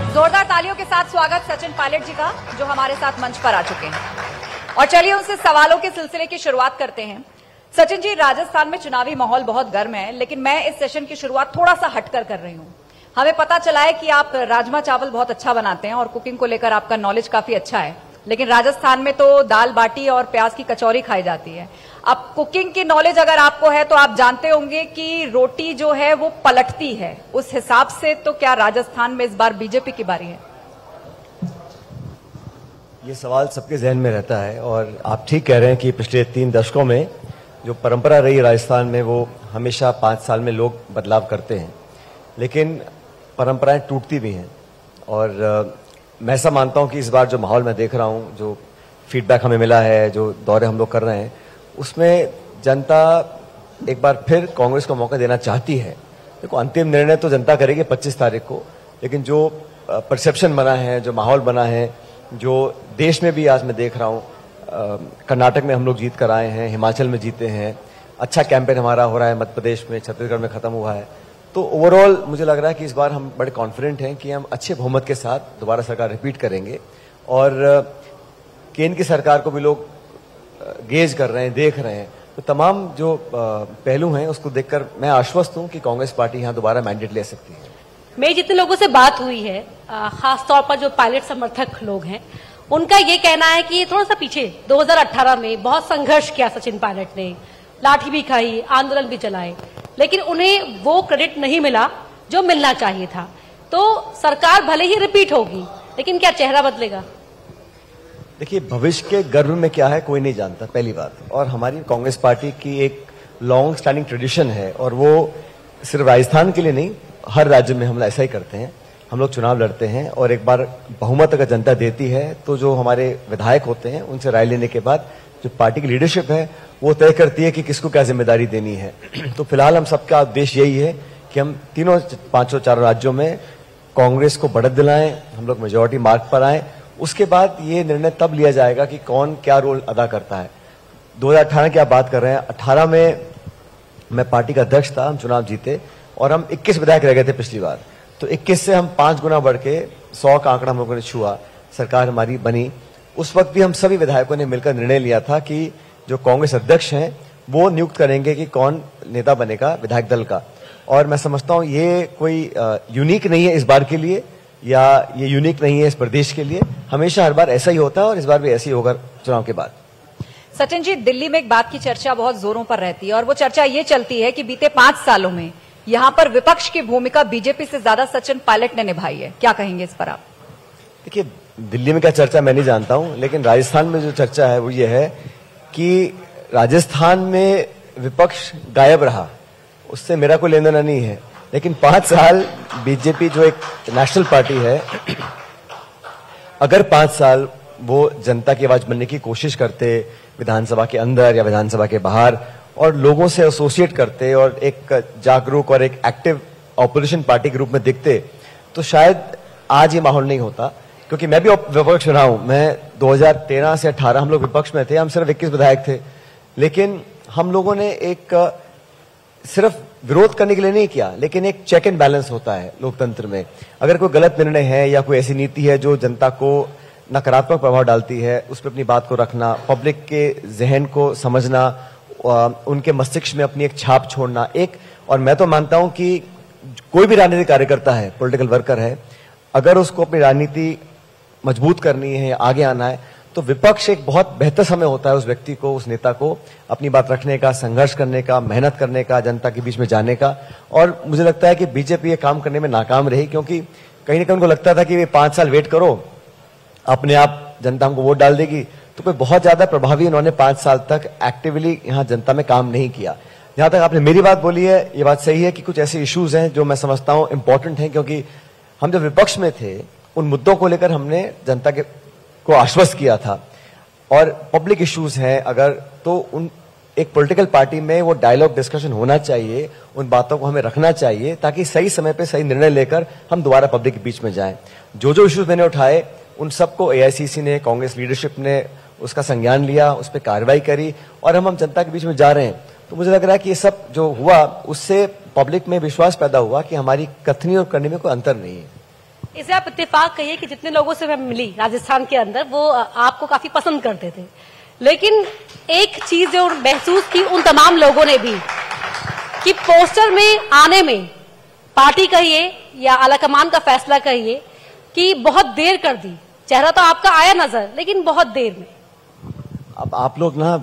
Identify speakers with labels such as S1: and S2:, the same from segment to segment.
S1: जोरदार तालियों के साथ स्वागत सचिन पायलट जी का, जो हमारे साथ मंच पर आ चुके हैं। और चलिए उनसे सवालों के सिलसिले की शुरुआत करते हैं। सचिन जी, राजस्थान में चुनावी माहौल बहुत गर्म है, लेकिन मैं इस सेशन की शुरुआत थोड़ा सा हटकर कर रही हूं। हमें पता चला है कि आप राजमा चावल बहुत अच्छा बनाते हैं और कुकिंग को लेकर आपका नॉलेज काफी अच्छा है, लेकिन राजस्थान में तो दाल बाटी और प्याज की कचौरी खाई जाती है। अब कुकिंग की नॉलेज अगर आपको है तो आप जानते होंगे कि रोटी जो है वो पलटती है, उस हिसाब से तो क्या राजस्थान में इस बार बीजेपी की बारी है?
S2: ये सवाल सबके जहन में रहता है और आप ठीक कह रहे हैं कि पिछले 3 दशकों में जो परंपरा रही राजस्थान में, वो हमेशा 5 साल में लोग बदलाव करते हैं, लेकिन परंपराएं टूटती भी हैं। और मैं ऐसा मानता हूं कि इस बार जो माहौल मैं देख रहा हूं, जो फीडबैक हमें मिला है, जो दौरे हम लोग कर रहे हैं, उसमें जनता एक बार फिर कांग्रेस को मौका देना चाहती है। देखो, अंतिम निर्णय तो जनता करेगी 25 तारीख को, लेकिन जो परसेप्शन बना है, जो माहौल बना है, जो देश में भी आज मैं देख रहा हूं, कर्नाटक में हम लोग जीत कर आए हैं, हिमाचल में जीते हैं, अच्छा कैंपेन हमारा हो रहा है, मध्य प्रदेश में, छत्तीसगढ़ में खत्म हुआ है। तो ओवरऑल मुझे लग रहा है कि इस बार हम बड़े कॉन्फिडेंट हैं कि हम अच्छे बहुमत के साथ दोबारा सरकार रिपीट करेंगे। और केंद्र की सरकार को भी लोग गेज कर रहे हैं, देख रहे हैं। तो तमाम जो पहलू हैं उसको देखकर मैं आश्वस्त हूं कि कांग्रेस पार्टी यहां दोबारा मैंडेट ले सकती है।
S3: मेरी जितने लोगों से बात हुई है, खासतौर पर जो पायलट समर्थक लोग हैं, उनका ये कहना है कि थोड़ा सा पीछे 2018 में बहुत संघर्ष किया सचिन पायलट ने, लाठी भी खाई, आंदोलन भी चलाए, लेकिन उन्हें वो क्रेडिट नहीं मिला जो मिलना चाहिए था। तो सरकार भले ही रिपीट होगी, लेकिन क्या चेहरा बदलेगा?
S2: देखिए, भविष्य के गर्भ में क्या है कोई नहीं जानता, पहली बात। और हमारी कांग्रेस पार्टी की एक लॉन्ग स्टैंडिंग ट्रेडिशन है, और वो सिर्फ राजस्थान के लिए नहीं, हर राज्य में हम ऐसा ही करते हैं। हम लोग चुनाव लड़ते हैं और एक बार बहुमत अगर जनता देती है तो जो हमारे विधायक होते हैं उनसे राय लेने के बाद जो पार्टी की लीडरशिप है वो तय करती है कि किसको क्या जिम्मेदारी देनी है। तो फिलहाल हम सबका उद्देश्य यही है कि हम तीनों 5-4 राज्यों में कांग्रेस को बढ़त दिलाएं, हम लोग मेजोरिटी मार्क पर आए। उसके बाद ये निर्णय तब लिया जाएगा कि कौन क्या रोल अदा करता है। 2018 की आप बात कर रहे हैं, 18 में मैं पार्टी का अध्यक्ष था, हम चुनाव जीते और हम 21 विधायक रह गए थे पिछली बार। तो 21 से हम 5 गुना बढ़ के 100 का आंकड़ा हम लोगों ने छुआ, सरकार हमारी बनी। उस वक्त भी हम सभी विधायकों ने मिलकर निर्णय लिया था कि जो कांग्रेस अध्यक्ष हैं वो नियुक्त करेंगे कि कौन नेता बनेगा विधायक दल का। और मैं समझता हूं ये कोई यूनिक नहीं है इस बार के लिए, या ये यूनिक नहीं है इस प्रदेश के लिए। हमेशा हर बार ऐसा ही होता है और इस बार भी ऐसे ही होगा चुनाव के बाद।
S1: सचिन जी, दिल्ली में एक बात की चर्चा बहुत जोरों पर रहती है और वो चर्चा ये चलती है कि बीते 5 सालों में यहां पर विपक्ष की भूमिका बीजेपी से ज्यादा सचिन पायलट ने निभाई है। क्या कहेंगे इस पर आप?
S2: देखिए, दिल्ली में क्या चर्चा मैं नहीं जानता हूं, लेकिन राजस्थान में जो चर्चा है वो ये है कि राजस्थान में विपक्ष गायब रहा, उससे मेरा कोई लेना देना नहीं है। लेकिन 5 साल बीजेपी जो एक नेशनल पार्टी है, अगर 5 साल वो जनता की आवाज बनने की कोशिश करते विधानसभा के अंदर या विधानसभा के बाहर, और लोगों से एसोसिएट करते और एक जागरूक और एक एक्टिव ऑपोजिशन पार्टी के रूप में दिखते, तो शायद आज ये माहौल नहीं होता। क्योंकि मैं भी विपक्ष रहा हूं, मैं 2013 से 18 हम लोग विपक्ष में थे, हम सिर्फ 21 विधायक थे, लेकिन हम लोगों ने एक सिर्फ विरोध करने के लिए नहीं किया, लेकिन एक चेक एंड बैलेंस होता है लोकतंत्र में। अगर कोई गलत निर्णय है या कोई ऐसी नीति है जो जनता को नकारात्मक प्रभाव डालती है, उस पर अपनी बात को रखना, पब्लिक के जहन को समझना, उनके मस्तिष्क में अपनी एक छाप छोड़ना। और मैं तो मानता हूं कि कोई भी राजनीतिक कार्यकर्ता है, पॉलिटिकल वर्कर है, अगर उसको अपनी राजनीति मजबूत करनी है, आगे आना है, तो विपक्ष एक बहुत बेहतर समय होता है उस व्यक्ति को, उस नेता को अपनी बात रखने का, संघर्ष करने का, मेहनत करने का, जनता के बीच में जाने का। और मुझे लगता है कि बीजेपी ये काम करने में नाकाम रही, क्योंकि कहीं ना कहीं उनको लगता था कि वे 5 साल वेट करो, अपने आप जनता हमको वोट डाल देगी। तो कोई बहुत ज्यादा प्रभावी उन्होंने 5 साल तक एक्टिवली यहां जनता में काम नहीं किया। जहां तक आपने मेरी बात बोली है, ये बात सही है कि कुछ ऐसे इश्यूज हैं जो मैं समझता हूं इंपॉर्टेंट हैं, क्योंकि हम जब विपक्ष में थे उन मुद्दों को लेकर हमने जनता को आश्वस्त किया था। और पब्लिक इश्यूज हैं अगर, तो उन एक पॉलिटिकल पार्टी में वो डायलॉग डिस्कशन होना चाहिए, उन बातों को हमें रखना चाहिए, ताकि सही समय पे सही निर्णय लेकर हम दोबारा पब्लिक के बीच में जाएं। जो इश्यूज मैंने उठाए उन सबको एआईसीसी ने, कांग्रेस लीडरशिप ने उसका संज्ञान लिया, उस पर कार्रवाई करी, और हम जनता के बीच में जा रहे हैं। तो मुझे लग रहा है कि ये सब जो हुआ उससे पब्लिक में विश्वास पैदा हुआ कि हमारी कथनी और करने में कोई अंतर नहीं है।
S3: इसे आप इत्तेफाक कहिए कि जितने लोगों से मैं मिली राजस्थान के अंदर वो आपको काफी पसंद करते थे, लेकिन एक चीज जो महसूस की उन तमाम लोगों ने भी कि पोस्टर में आने में पार्टी कहिए या आलाकमान का फैसला कहिए कि बहुत देर कर दी। चेहरा तो आपका आया नजर, लेकिन बहुत देर में।
S2: अब आप लोग ना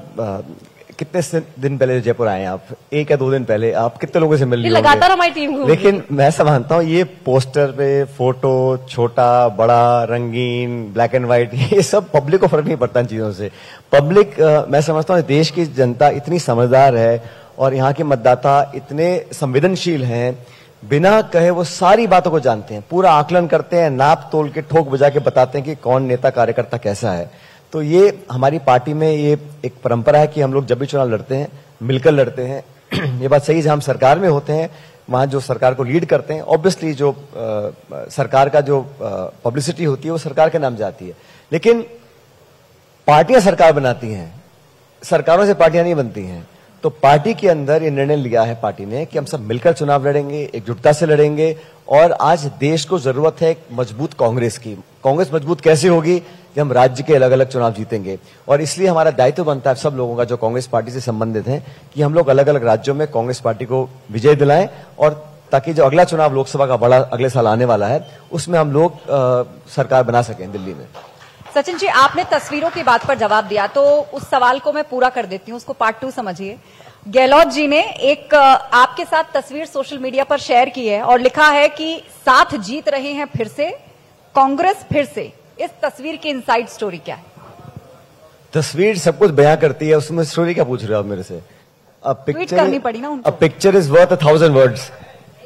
S2: कितने दिन पहले जयपुर आए हैं आप? 1 या 2 दिन पहले आप कितने लोगों से मिल रहे
S3: लगातार हमारी टीम घूम,
S2: लेकिन मैं समझता हूँ ये पोस्टर पे फोटो छोटा बड़ा रंगीन ब्लैक एंड व्हाइट ये सब पब्लिक को फर्क नहीं पड़ता इन चीजों से। पब्लिक मैं समझता हूँ देश की जनता इतनी समझदार है और यहाँ के मतदाता इतने संवेदनशील हैं, बिना कहे वो सारी बातों को जानते हैं, पूरा आकलन करते हैं, नाप तोल के ठोक बजा के बताते हैं कि कौन नेता कार्यकर्ता कैसा है। तो ये हमारी पार्टी में ये एक परंपरा है कि हम लोग जब भी चुनाव लड़ते हैं मिलकर लड़ते हैं। ये बात सही है, जहां हम सरकार में होते हैं वहां जो सरकार को लीड करते हैं ऑब्वियसली जो सरकार का जो पब्लिसिटी होती है वो सरकार के नाम जाती है, लेकिन पार्टियां सरकार बनाती हैं, सरकारों से पार्टियां नहीं बनती हैं। तो पार्टी के अंदर ये निर्णय लिया है पार्टी ने कि हम सब मिलकर चुनाव लड़ेंगे, एकजुटता से लड़ेंगे और आज देश को जरूरत है एक मजबूत कांग्रेस की। कांग्रेस मजबूत कैसे होगी? जब हम राज्य के अलग अलग चुनाव जीतेंगे, और इसलिए हमारा दायित्व बनता है सब लोगों का जो कांग्रेस पार्टी से संबंधित हैं कि हम लोग अलग अलग राज्यों में कांग्रेस पार्टी को विजय दिलाएं, और ताकि जो अगला चुनाव लोकसभा का बड़ा अगले साल आने वाला है उसमें हम लोग सरकार बना सकें दिल्ली में।
S1: सचिन जी, आपने तस्वीरों की बात पर जवाब दिया तो उस सवाल को मैं पूरा कर देती हूं, उसको पार्ट 2 समझिए। गहलोत जी ने एक आपके साथ तस्वीर सोशल मीडिया पर शेयर की है और लिखा है कि साथ जीत रहे हैं फिर से, कांग्रेस फिर से। इस तस्वीर की इनसाइड स्टोरी क्या है?
S2: तस्वीर सब कुछ बयां करती है, उसमें स्टोरी क्या पूछ रहे हो आप मेरे से? अब पिक्चर
S1: करनी पड़ी ना उनको।
S2: अब पिक्चर इज वर्थ 1000 वर्ड्स।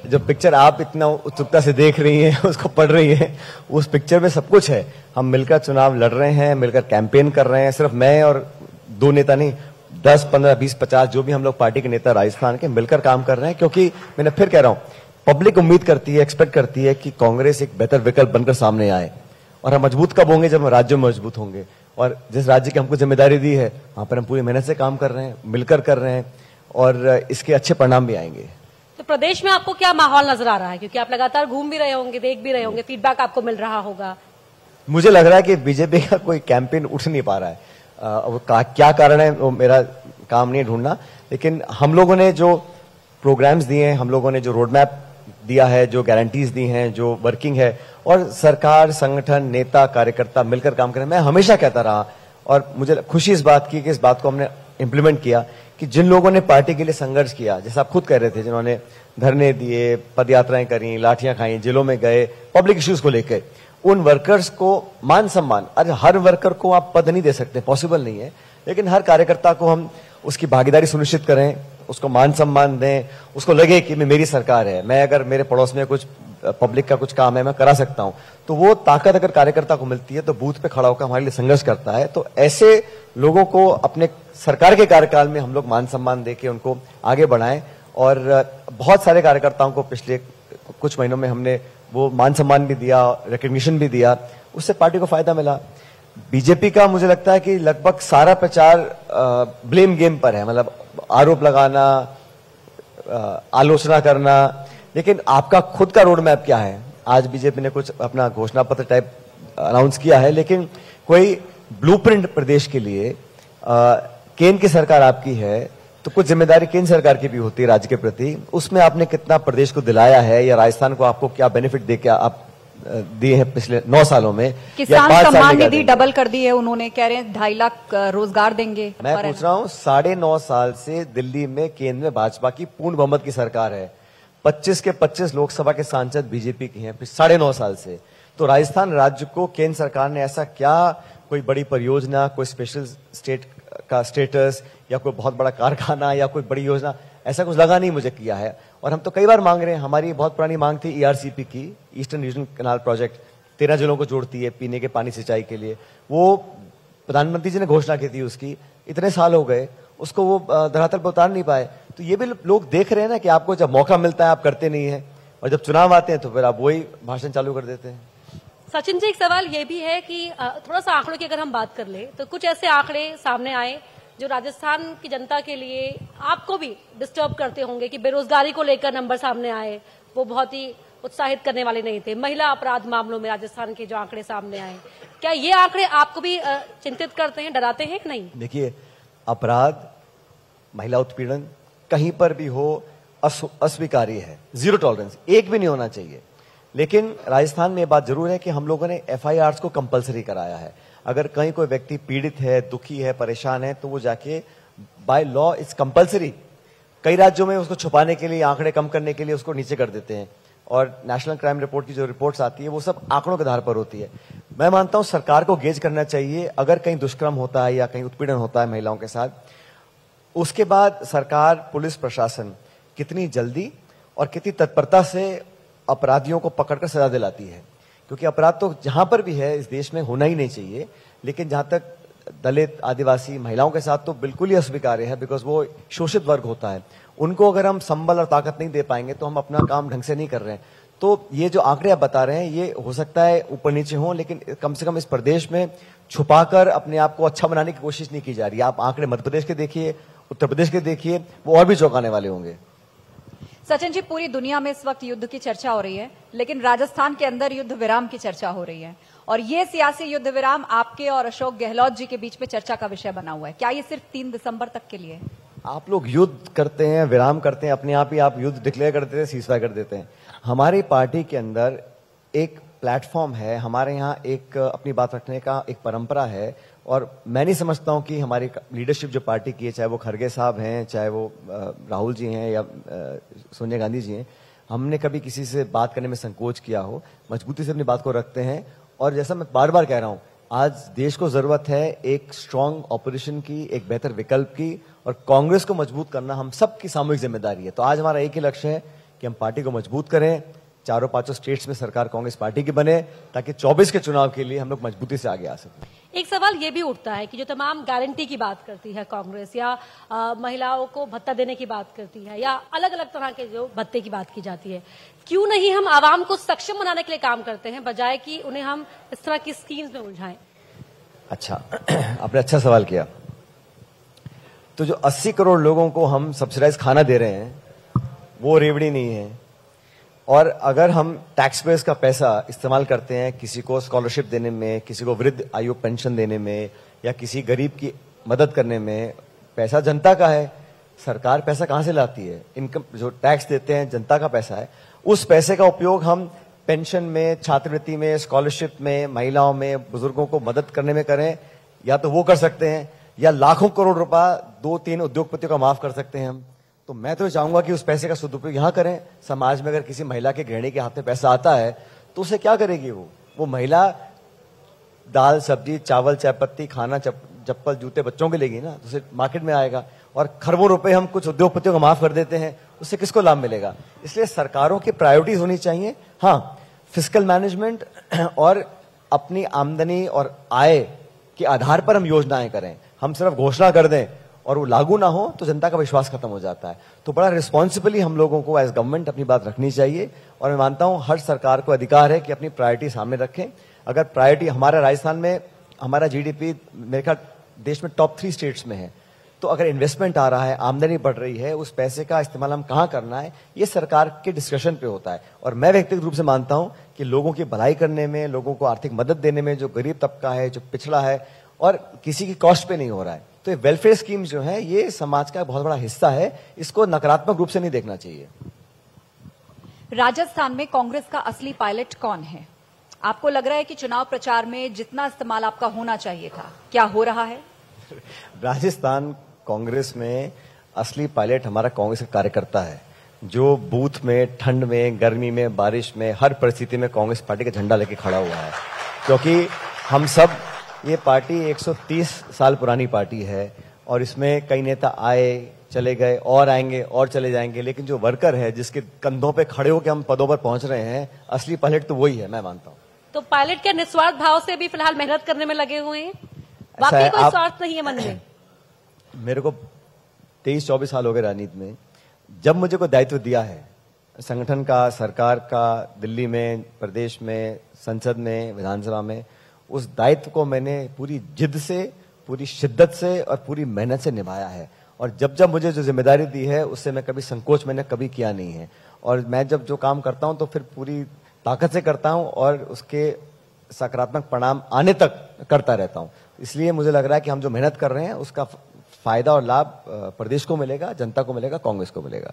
S2: जो पिक्चर आप इतना उत्सुकता से देख रही हैं उसको पढ़ रही हैं, उस पिक्चर में सब कुछ है। हम मिलकर चुनाव लड़ रहे हैं, मिलकर कैंपेन कर रहे हैं, सिर्फ मैं और 2 नेता नहीं, 10, 15, 20, 50 जो भी हम लोग पार्टी के नेता राजस्थान के मिलकर काम कर रहे हैं, क्योंकि मैंने फिर कह रहा हूं पब्लिक उम्मीद करती है, एक्सपेक्ट करती है कि कांग्रेस एक बेहतर विकल्प बनकर सामने आए। और हम मजबूत कब होंगे? जब हम राज्य में मजबूत होंगे, और जिस राज्य की हमको जिम्मेदारी दी है वहां पर हम पूरी मेहनत से काम कर रहे हैं, मिलकर कर रहे हैं, और इसके अच्छे परिणाम भी आएंगे।
S3: तो प्रदेश में आपको क्या माहौल नजर आ रहा है? क्योंकि आप लगातार घूम भी रहे होंगे, देख भी रहे होंगे, फीडबैक आपको मिल रहा होगा।
S2: मुझे लग रहा है कि बीजेपी का कोई कैंपेन उठ नहीं पा रहा है। क्या कारण है वो मेरा काम नहीं ढूंढना, लेकिन हम लोगों ने जो प्रोग्राम्स दिए हैं, हम लोगों ने जो रोड मैप दिया है, जो गारंटीज दी हैं, जो वर्किंग है, और सरकार, संगठन, नेता, कार्यकर्ता मिलकर काम करें। मैं हमेशा कहता रहा और मुझे खुशी इस बात की कि इस बात को हमने इंप्लीमेंट किया कि जिन लोगों ने पार्टी के लिए संघर्ष किया, जैसा आप खुद कह रहे थे, जिन्होंने धरने दिए, पदयात्राएं करी, लाठियां खाई, जेलों में गए, पब्लिक इश्यूज को लेकर, उन वर्कर्स को मान सम्मान। अरे हर वर्कर को आप पद नहीं दे सकते, पॉसिबल नहीं है, लेकिन हर कार्यकर्ता को हम उसकी भागीदारी सुनिश्चित करें, उसको मान सम्मान दें, उसको लगे कि मेरी सरकार है, मैं अगर मेरे पड़ोस में कुछ पब्लिक का कुछ काम है मैं करा सकता हूं। तो वो ताकत अगर कार्यकर्ता को मिलती है तो बूथ पे खड़ा होकर हमारे लिए संघर्ष करता है। तो ऐसे लोगों को अपने सरकार के कार्यकाल में हम लोग मान सम्मान देके उनको आगे बढ़ाएं, और बहुत सारे कार्यकर्ताओं को पिछले कुछ महीनों में हमने वो मान सम्मान भी दिया, रिकग्निशन भी दिया, उससे पार्टी को फायदा मिला। बीजेपी का मुझे लगता है कि लगभग सारा प्रचार ब्लेम गेम पर है, मतलब आरोप लगाना, आलोचना करना, लेकिन आपका खुद का रोड मैप क्या है? आज बीजेपी ने कुछ अपना घोषणा पत्र टाइप अनाउंस किया है, लेकिन कोई ब्लूप्रिंट प्रदेश के लिए केंद्र की सरकार आपकी है तो कुछ जिम्मेदारी केंद्र सरकार की भी होती है राज्य के प्रति। उसमें आपने कितना प्रदेश को दिलाया है, या राजस्थान को आपको क्या बेनिफिट दे के आप दिए हैं पिछले 9 सालों में?
S1: किसान सम्मान निधि डबल कर दी है उन्होंने, कह रहे हैं 2.5 लाख रोजगार देंगे।
S2: मैं पूछ रहा हूं, 9.5 साल से दिल्ली में केंद्र में भाजपा की पूर्ण बहुमत की सरकार है, 25 के 25 लोकसभा के सांसद बीजेपी के हैं 9.5 साल से। तो राजस्थान राज्य को केंद्र सरकार ने ऐसा क्या कोई बड़ी परियोजना, कोई स्पेशल स्टेट का स्टेटस, या कोई बहुत बड़ा कारखाना, या कोई बड़ी योजना, ऐसा कुछ लगा नहीं मुझे किया है। और हम तो कई बार मांग रहे हैं, हमारी बहुत पुरानी मांग थी ईआरसीपी की, ईस्टर्न रीजनल कैनाल प्रोजेक्ट, 13 जिलों को जोड़ती है पीने के पानी सिंचाई के लिए। वो प्रधानमंत्री जी ने घोषणा की थी उसकी, इतने साल हो गए, उसको वो धरातल पर उतार नहीं पाए। तो ये भी लोग देख रहे हैं ना कि आपको जब मौका मिलता है आप करते नहीं है, और जब चुनाव आते हैं तो फिर आप वही भाषण चालू कर देते हैं।
S3: सचिन जी, एक सवाल ये भी है कि थोड़ा सा आंकड़ों की अगर हम बात कर ले तो कुछ ऐसे आंकड़े सामने आए जो राजस्थान की जनता के लिए आपको भी डिस्टर्ब करते होंगे कि बेरोजगारी को लेकर नंबर सामने आए, वो बहुत ही उत्साहित करने वाले नहीं थे। महिला अपराध मामलों में राजस्थान के जो आंकड़े सामने आए, क्या ये आंकड़े आपको भी चिंतित करते हैं, डराते हैं कि नहीं?
S2: देखिए, अपराध, महिला उत्पीड़न कहीं पर भी हो अस्वीकार्य है, जीरो टॉलरेंस, एक भी नहीं होना चाहिए। लेकिन राजस्थान में ये बात जरूर है कि हम लोगों ने FIRs को कंपलसरी कराया है। अगर कहीं कोई व्यक्ति पीड़ित है, दुखी है, परेशान है, तो वो जाके बाय लॉ इट्स कंपलसरी। कई राज्यों में उसको छुपाने के लिए, आंकड़े कम करने के लिए उसको नीचे कर देते हैं, और नेशनल क्राइम रिपोर्ट की जो रिपोर्ट्स आती है वो सब आंकड़ों के आधार पर होती है। मैं मानता हूं सरकार को गेज करना चाहिए, अगर कहीं दुष्कर्म होता है या कहीं उत्पीड़न होता है महिलाओं के साथ, उसके बाद सरकार, पुलिस प्रशासन कितनी जल्दी और कितनी तत्परता से अपराधियों को पकड़कर सजा दिलाती है। क्योंकि अपराध तो जहां पर भी है इस देश में होना ही नहीं चाहिए, लेकिन जहां तक दलित, आदिवासी, महिलाओं के साथ तो बिल्कुल ही अस्वीकार्य है, बिकॉज वो शोषित वर्ग होता है। उनको अगर हम संबल और ताकत नहीं दे पाएंगे तो हम अपना काम ढंग से नहीं कर रहे हैं। तो ये जो आंकड़े आप बता रहे हैं, ये हो सकता है ऊपर नीचे हों, लेकिन कम से कम इस प्रदेश में छुपाकर अपने आप को अच्छा बनाने की कोशिश नहीं की जा रही है। आप आंकड़े मध्य प्रदेश के देखिए, उत्तर प्रदेश के देखिए, वो और भी चौंकाने वाले होंगे।
S1: सचिन जी, पूरी दुनिया में इस वक्त युद्ध की चर्चा हो रही है, लेकिन राजस्थान के अंदर युद्ध विराम की चर्चा हो रही है, और ये सियासी युद्ध विराम आपके और अशोक गहलोत जी के बीच में चर्चा का विषय बना हुआ है। क्या ये सिर्फ 3 दिसंबर तक के लिए है?
S2: आप लोग युद्ध करते हैं, विराम करते हैं, अपने आप ही आप युद्ध डिक्लेयर कर देते हैं, सीजफायर कर देते हैं। हमारी पार्टी के अंदर एक प्लेटफॉर्म है, हमारे यहाँ एक अपनी बात रखने का एक परंपरा है, और मैं नहीं समझता हूं कि हमारी लीडरशिप जो पार्टी की है, चाहे वो खड़गे साहब हैं, चाहे वो राहुल जी हैं या सोनिया गांधी जी हैं, हमने कभी किसी से बात करने में संकोच किया हो। मजबूती से अपनी बात को रखते हैं, और जैसा मैं बार बार कह रहा हूं, आज देश को जरूरत है एक स्ट्रांग ऑपोजिशन की, एक बेहतर विकल्प की, और कांग्रेस को मजबूत करना हम सबकी सामूहिक जिम्मेदारी है। तो आज हमारा एक ही लक्ष्य है कि हम पार्टी को मजबूत करें, चारों पांचों स्टेट्स में सरकार कांग्रेस पार्टी की बने, ताकि 24 के चुनाव के लिए हम लोग मजबूती से आगे आ सकें।
S3: एक सवाल ये भी उठता है कि जो तमाम गारंटी की बात करती है कांग्रेस, या महिलाओं को भत्ता देने की बात करती है, या अलग अलग तरह के जो भत्ते की बात की जाती है, क्यों नहीं हम आवाम को सक्षम बनाने के लिए काम करते हैं, बजाय कि उन्हें हम इस तरह की स्कीम्स में उलझाएं?
S2: अच्छा, आपने अच्छा सवाल किया। तो जो 80 करोड़ लोगों को हम सब्सिडाइज खाना दे रहे हैं, वो रेवड़ी नहीं है। और अगर हम टैक्स पेयर्स का पैसा इस्तेमाल करते हैं किसी को स्कॉलरशिप देने में, किसी को वृद्ध आयु पेंशन देने में, या किसी गरीब की मदद करने में, पैसा जनता का है। सरकार पैसा कहां से लाती है? इनकम जो टैक्स देते हैं जनता का पैसा है। उस पैसे का उपयोग हम पेंशन में, छात्रवृत्ति में, स्कॉलरशिप में, महिलाओं में, बुजुर्गों को मदद करने में करें, या तो वो कर सकते हैं, या लाखों करोड़ रुपया 2-3 उद्योगपतियों का माफ कर सकते हैं हम। तो मैं तो चाहूंगा कि उस पैसे का सदुपयोग यहां करें। समाज में अगर किसी महिला के गृहिणी के हाथ में पैसा आता है तो उसे क्या करेगी? वो महिला दाल, सब्जी, चावल, चाय पत्ती, खाना, चप्पल, जूते बच्चों के लेगी ना, तो उसे मार्केट में आएगा। और खरबों रुपए हम कुछ उद्योगपतियों को माफ कर देते हैं, उससे किसको लाभ मिलेगा? इसलिए सरकारों की प्रायोरिटीज होनी चाहिए। हाँ, फिस्कल मैनेजमेंट और अपनी आमदनी और आय के आधार पर हम योजनाएं करें। हम सिर्फ घोषणा कर दें और वो लागू ना हो तो जनता का विश्वास खत्म हो जाता है। तो बड़ा रिस्पॉन्सिबली हम लोगों को एज गवर्नमेंट अपनी बात रखनी चाहिए, और मैं मानता हूं हर सरकार को अधिकार है कि अपनी प्रायोरिटी सामने रखें। अगर प्रायोरिटी, हमारा राजस्थान में हमारा जीडीपी मेरे ख्याल देश में टॉप 3 स्टेट्स में है, तो अगर इन्वेस्टमेंट आ रहा है, आमदनी बढ़ रही है, उस पैसे का इस्तेमाल हम कहां करना है, ये सरकार के डिस्कशन पे होता है। और मैं व्यक्तिगत रूप से मानता हूं कि लोगों की भलाई करने में, लोगों को आर्थिक मदद देने में, जो गरीब तबका है, जो पिछड़ा है, और किसी की कॉस्ट पे नहीं हो रहा है, तो ये वेलफेयर स्कीम जो है ये समाज का बहुत बड़ा हिस्सा है। इसको नकारात्मक रूप से नहीं देखना चाहिए।
S1: राजस्थान में कांग्रेस का असली पायलट कौन है? आपको लग रहा है कि चुनाव प्रचार में जितना इस्तेमाल आपका होना चाहिए था, क्या हो रहा है?
S2: राजस्थान कांग्रेस में असली पायलट हमारा कांग्रेस का कार्यकर्ता है, जो बूथ में, ठंड में, गर्मी में, बारिश में, हर परिस्थिति में कांग्रेस पार्टी का झंडा लेके खड़ा हुआ है। क्योंकि हम सब, ये पार्टी 130 साल पुरानी पार्टी है, और इसमें कई नेता आए, चले गए, और आएंगे और चले जाएंगे, लेकिन जो वर्कर है, जिसके कंधों पे खड़े होकर हम पदों पर पहुंच रहे हैं, असली पायलट तो वही है, मैं मानता हूं।
S3: तो पायलट क्या निस्वार्थ भाव से भी फिलहाल मेहनत करने में लगे हुए हैं? वाकई कोई स्वार्थ नहीं है मन में?
S2: मेरे को 23-24 साल हो गए राजनीति में। जब मुझे कोई दायित्व दिया है संगठन का, सरकार का, दिल्ली में, प्रदेश में, संसद में, विधानसभा में, उस दायित्व को मैंने पूरी जिद से, पूरी शिद्दत से और पूरी मेहनत से निभाया है। और जब जब मुझे जो जिम्मेदारी दी है उससे मैं कभी संकोच मैंने कभी किया नहीं है। और मैं जब जो काम करता हूं तो फिर पूरी ताकत से करता हूं और उसके सकारात्मक परिणाम आने तक करता रहता हूं। इसलिए मुझे लग रहा है कि हम जो मेहनत कर रहे हैं उसका फायदा और लाभ प्रदेश को मिलेगा, जनता को मिलेगा, कांग्रेस को मिलेगा।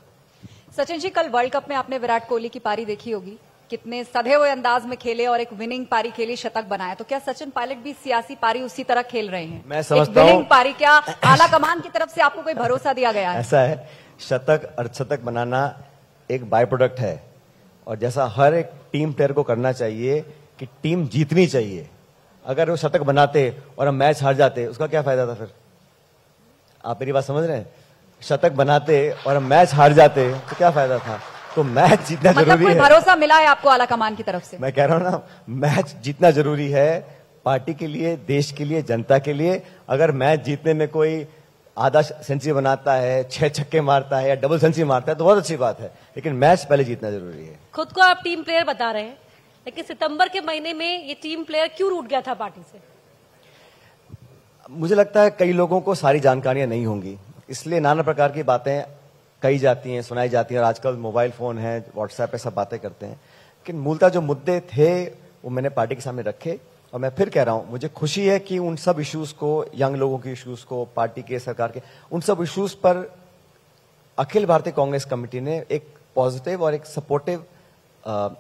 S1: सचिन जी, कल वर्ल्ड कप में आपने विराट कोहली की पारी देखी होगी, कितने सधे हुए अंदाज में खेले और एक विनिंग पारी खेली, शतक बनाया। तो क्या सचिन पायलट भी सियासी पारी उसी तरह खेल रहे हैं?
S2: मैं समझता हूं
S1: विनिंग पारी, क्या आला कमान की तरफ से आपको कोई भरोसा दिया गया है?
S2: ऐसा है, शतक अर्धशतक बनाना एक बाय प्रोडक्ट है और जैसा हर एक टीम प्लेयर को करना चाहिए कि टीम जीतनी चाहिए। अगर वो शतक बनाते और हम मैच हार जाते उसका क्या फायदा था? फिर आप मेरी बात समझ रहे हैं? शतक बनाते और हम मैच हार जाते तो क्या फायदा था? तो मैच जीतना जरूरी
S1: कोई
S2: है।
S1: भरोसा मिला है आपको आला कमान की तरफ से?
S2: मैं कह रहा हूं ना, मैच जीतना जरूरी है पार्टी के लिए, देश के लिए, जनता के लिए। अगर मैच जीतने में कोई आधा सेंचुरी बनाता है, 6 छक्के मारता है या डबल सेंचुरी मारता है तो बहुत अच्छी बात है, लेकिन मैच पहले जीतना जरूरी है।
S3: खुद को आप टीम प्लेयर बता रहे हैं, लेकिन सितंबर के महीने में ये टीम प्लेयर क्यों रूठ गया था पार्टी से?
S2: मुझे लगता है कई लोगों को सारी जानकारियां नहीं होंगी, इसलिए नाना प्रकार की बातें कही जाती हैं, सुनाई जाती हैं। और आजकल मोबाइल फोन है, व्हाट्सएप पे सब बातें करते हैं, लेकिन मूलतः जो मुद्दे थे वो मैंने पार्टी के सामने रखे। और मैं फिर कह रहा हूं, मुझे खुशी है कि उन सब इश्यूज को, यंग लोगों के इश्यूज को, पार्टी के, सरकार के, उन सब इश्यूज पर अखिल भारतीय कांग्रेस कमेटी ने एक पॉजिटिव और एक सपोर्टिव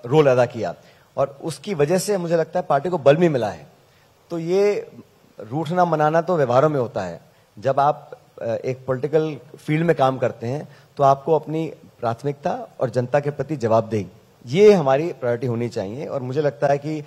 S2: रोल अदा किया और उसकी वजह से मुझे लगता है पार्टी को बल भी मिला है। तो ये रूठना मनाना तो व्यवहारों में होता है। जब आप एक पॉलिटिकल फील्ड में काम करते हैं तो आपको अपनी प्राथमिकता और जनता के प्रति जवाबदेही, ये हमारी प्रायोरिटी होनी चाहिए। और मुझे लगता है कि